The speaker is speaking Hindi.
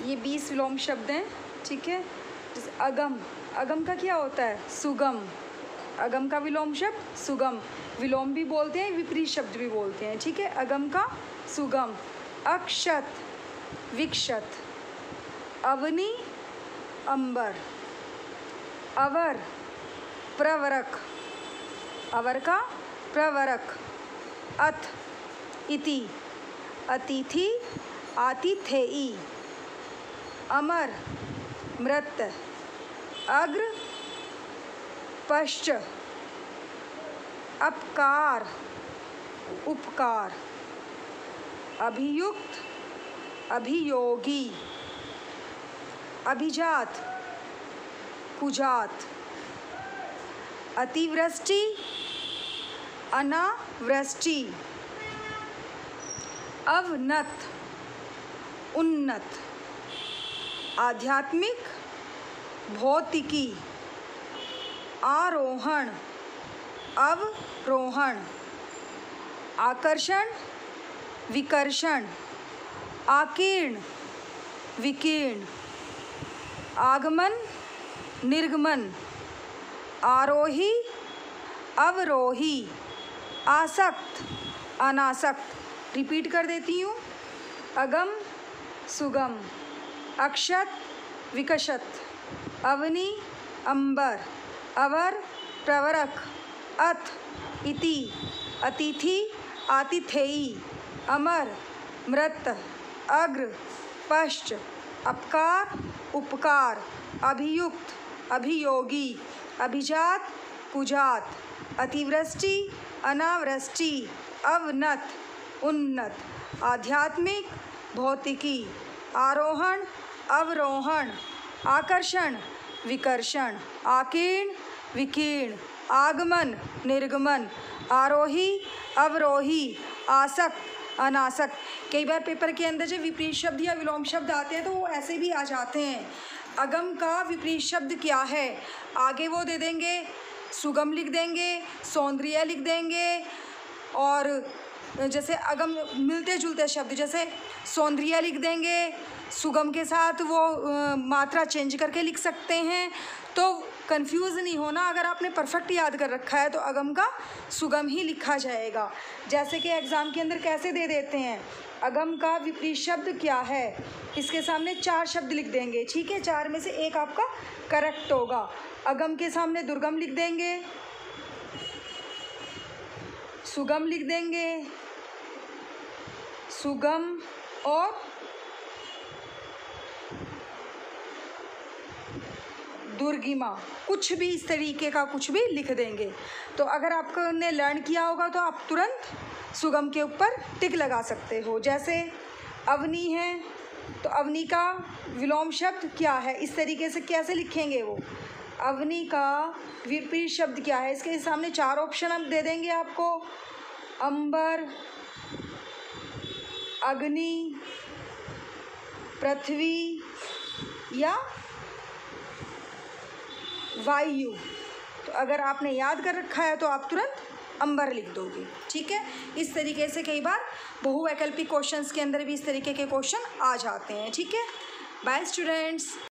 ये 20 विलोम शब्द हैं, ठीक है। जैसे अगम, अगम का क्या होता है? सुगम। अगम का विलोम शब्द सुगम। विलोम भी बोलते हैं, विपरीत शब्द भी बोलते हैं, ठीक है। अगम का सुगम। अक्षत, विक्षत। अवनी, अंबर। अवर, प्रवरक। अवर का प्रवरक। अथ, इति। अतिथि, आतिथेयी। अमर, मृत। अग्र, पश्च। अपकार, उपकार। अभियुक्त, अभियोगी। अभिजात, कुजात। अतिवृष्टि, अनावृष्टि। अवनत, उन्नत। आध्यात्मिक, भौतिकी। आरोहण, अवरोहण। आकर्षण, विकर्षण। आकीर्ण, विकीर्ण। आगमन, निर्गमन। आरोही, अवरोही। आसक्त, अनासक्त। रिपीट कर देती हूँ। अगम, सुगम। अक्षत, विकशत। अवनी, अंबर। अवर, प्रवरक। अथ, इति। अतिथि, आतिथेयी। अमर, मृत। अग्र, पश्च। अपकार, उपकार। अभियुक्त, अभियोगी। अभिजात, कुजात। अतिवृष्टि, अनावृष्टि। अवनत, उन्नत। आध्यात्मिक, भौतिकी। आरोहण, अवरोहण। आकर्षण, विकर्षण। आकीर्ण, विकीर्ण। आगमन, निर्गमन। आरोही, अवरोही। आसक्त, अनासक्त। कई बार पेपर के अंदर जब विपरीत शब्द या विलोम शब्द आते हैं तो वो ऐसे भी आ जाते हैं। अगम का विपरीत शब्द क्या है? आगे वो दे देंगे, सुगम लिख देंगे, सौंदर्य लिख देंगे, और जैसे अगम मिलते जुलते शब्द जैसे सौंदर्य लिख देंगे, सुगम के साथ वो मात्रा चेंज करके लिख सकते हैं। तो कंफ्यूज नहीं होना, अगर आपने परफेक्ट याद कर रखा है तो अगम का सुगम ही लिखा जाएगा। जैसे कि एग्ज़ाम के अंदर कैसे दे देते हैं, अगम का विपरीत शब्द क्या है, इसके सामने 4 शब्द लिख देंगे, ठीक है। 4 में से एक आपका करेक्ट होगा। अगम के सामने दुर्गम लिख देंगे, सुगम लिख देंगे, सुगम और दुर्गिमा, कुछ भी इस तरीके का कुछ भी लिख देंगे। तो अगर आपने लर्न किया होगा तो आप तुरंत सुगम के ऊपर टिक लगा सकते हो। जैसे अवनी है तो अवनी का विलोम शब्द क्या है, इस तरीके से कैसे लिखेंगे वो। अवनी का विपरीत शब्द क्या है, इसके सामने 4 ऑप्शन हम दे देंगे आपको। अंबर, अग्नि, पृथ्वी या वायु। तो अगर आपने याद कर रखा है तो आप तुरंत अंबर लिख दोगे, ठीक है। इस तरीके से कई बार बहुवैकल्पिक क्वेश्चंस के अंदर भी इस तरीके के क्वेश्चन आ जाते हैं, ठीक है। Bye students.